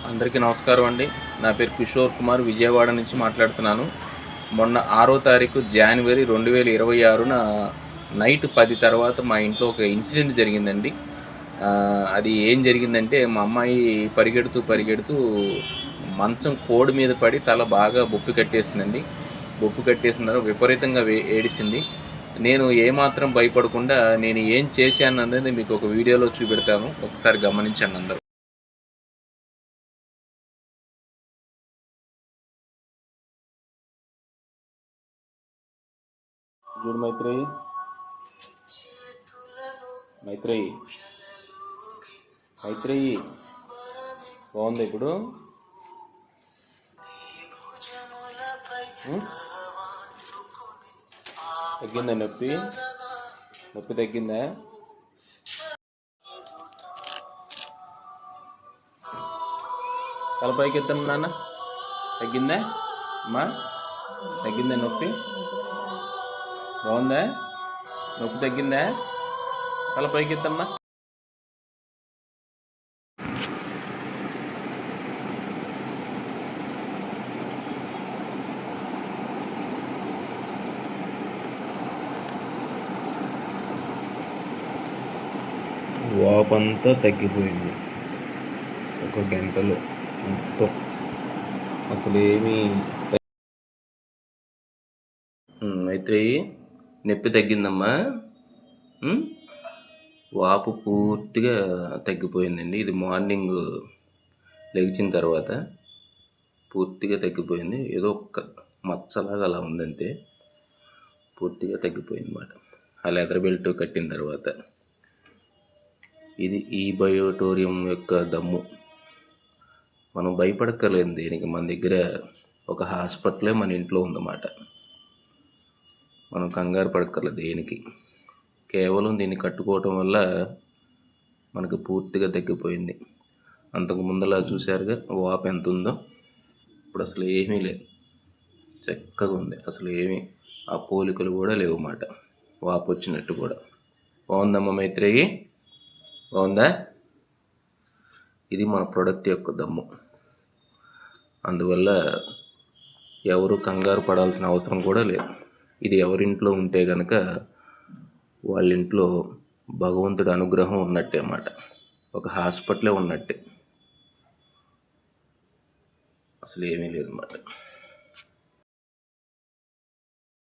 అందరికీ నమస్కారం అండి. నా పేరు కిషోర్ కుమార్, విజయవాడ నుంచి మాట్లాడుతున్నాను. మొన్న 6వ తారీఖు జనవరి 2026న నైట్ 10 తర్వాత మా ఇంట్లో ఒక ఇన్సిడెంట్ జరిగిందండి. అది ఏం జరిగిందంటే, మా అమ్మాయి పరిగెడుతూ మంచం కోడి మీద పడి తల బాగా బొప్పి కట్టేసిందండి. బొప్పి కట్టేసిన తర్వాత విపరీతంగా ఏడిచింది. నేను ఏమాత్రం భయపడకుండా నేను ఏం చేశాననేది మీకు ఒక వీడియోలో చూపెడతాను. ఒకసారి గమనించండి అందరూ. చూడు మైత్రేయి, మైత్రేయి, మైత్రేయి బాగుంది ఇప్పుడు. తగ్గిందా నొప్పి? నొప్పి తగ్గిందా? తలపైకి ఎత్తాం నాన్న. తగ్గిందా అమ్మా? తగ్గిందా నొప్పి? బాగుందా? నొప్పి తగ్గిందా? తలపైకి ఎత్తమ్మా. వాపంతా తగ్గిపోయింది ఒక గంటలో మొత్తం. అసలు ఏమీ అయితే నొప్పి తగ్గిందమ్మా. వాపు పూర్తిగా తగ్గిపోయిందండి. ఇది మార్నింగ్ లెగిచిన తర్వాత పూర్తిగా తగ్గిపోయింది. ఏదో ఒక్క మచ్చలాగా అలా ఉందంతే, పూర్తిగా తగ్గిపోయింది అన్నమాట. ఆ లెదర్ బెల్ట్ కట్టిన తర్వాత. ఇది ఈ బయోటోరియం యొక్క దమ్ము. మనం భయపడక్కర్లేదు దేనికి. మన దగ్గర ఒక హాస్పిటలే మన ఇంట్లో ఉందన్నమాట. మనం కంగారు పడక్కర్లేదు దేనికి. కేవలం దీన్ని కట్టుకోవటం వల్ల మనకు పూర్తిగా తగ్గిపోయింది. అంతకు ముందలా చూశారుగా వాపు ఎంత ఉందో. ఇప్పుడు అసలు ఏమీ లేదు, చక్కగా ఉంది. అసలు ఏమీ ఆ పోలికలు కూడా లేవు అన్నమాట. వాపు వచ్చినట్టు కూడా. బాగుందమ్మా మైత్రేయి? బాగుందా? ఇది మన ప్రోడక్ట్ యొక్క దమ్ము. అందువల్ల ఎవరు కంగారు పడాల్సిన అవసరం కూడా లేదు. ఇది ఎవరింట్లో ఉంటే కనుక వాళ్ళ ఇంట్లో భగవంతుడి అనుగ్రహం ఉన్నట్టే అన్నమాట. ఒక హాస్పిటలే ఉన్నట్టే. అసలు ఏమీ లేదు అన్నమాట.